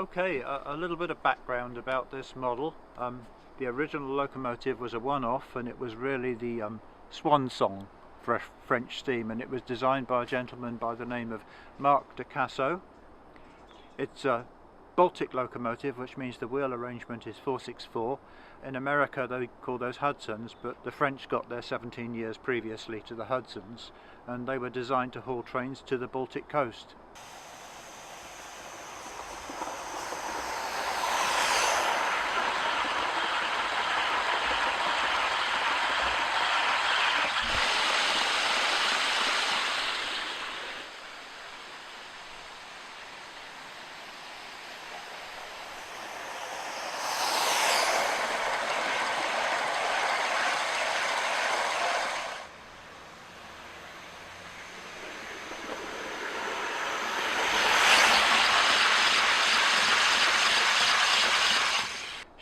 Okay, a little bit of background about this model. The original locomotive was a one-off, and it was really the swan song for French steam, and it was designed by a gentleman by the name of Marc de Casso. It's a Baltic locomotive, which means the wheel arrangement is 4/6/4. In America they call those Hudsons, but the French got there 17 years previously to the Hudsons, and they were designed to haul trains to the Baltic coast.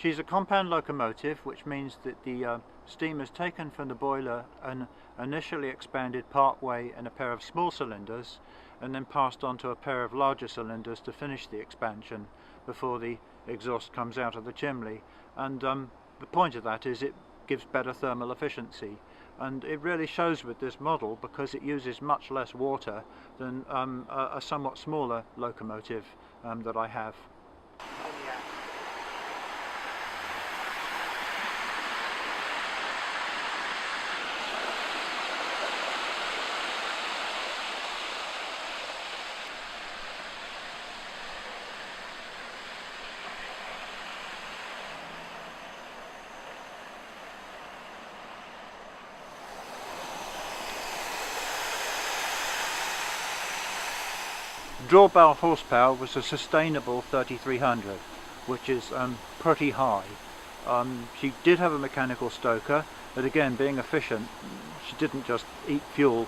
She's a compound locomotive, which means that the steam is taken from the boiler and initially expanded part way in a pair of small cylinders and then passed on to a pair of larger cylinders to finish the expansion before the exhaust comes out of the chimney. And the point of that is it gives better thermal efficiency, and it really shows with this model because it uses much less water than a somewhat smaller locomotive that I have. Drawbar horsepower was a sustainable 3300, which is pretty high. She did have a mechanical stoker, but again, being efficient, she didn't just eat fuel.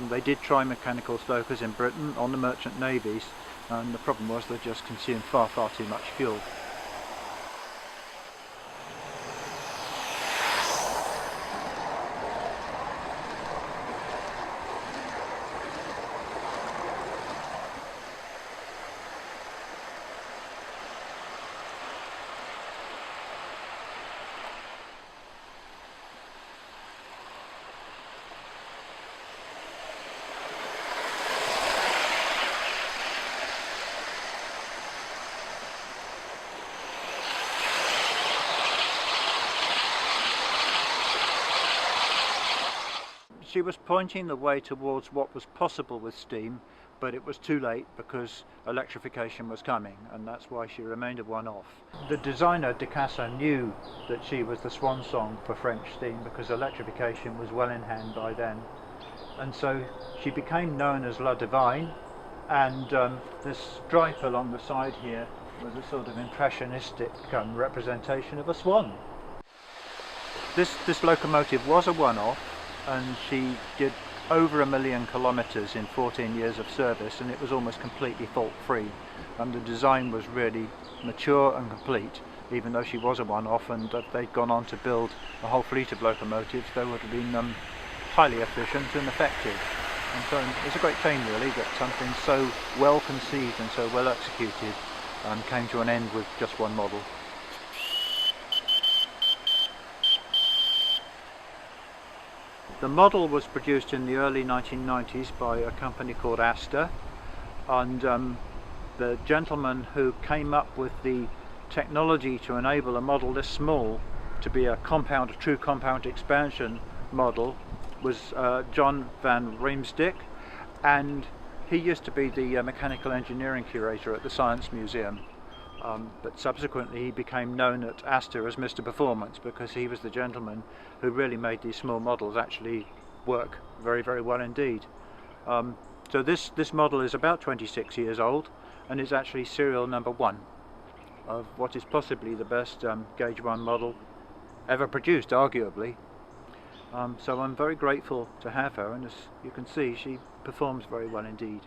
They did try mechanical stokers in Britain on the merchant navies, and the problem was they just consumed far too much fuel. She was pointing the way towards what was possible with steam, but it was too late because electrification was coming, and that's why she remained a one-off. The designer de Casso knew that she was the swan song for French steam because electrification was well in hand by then, and so she became known as La Divine, and this stripe along the side here was a sort of impressionistic representation of a swan. This locomotive was a one-off, and she did over 1 million kilometres in 14 years of service, and it was almost completely fault-free. The design was really mature and complete, even though she was a one-off, and if they'd gone on to build a whole fleet of locomotives, they would have been highly efficient and effective. And so it's a great shame really that something so well conceived and so well executed came to an end with just one model. The model was produced in the early 1990s by a company called Aster, and the gentleman who came up with the technology to enable a model this small to be a true compound expansion model was John van Riemsdyk, and he used to be the mechanical engineering curator at the Science Museum. But subsequently he became known at Aster as Mr. Performance because he was the gentleman who really made these small models actually work very well indeed. So this model is about 26 years old and is actually serial number 1 of what is possibly the best Gauge 1 model ever produced, arguably. So I'm very grateful to have her, and as you can see, she performs very well indeed.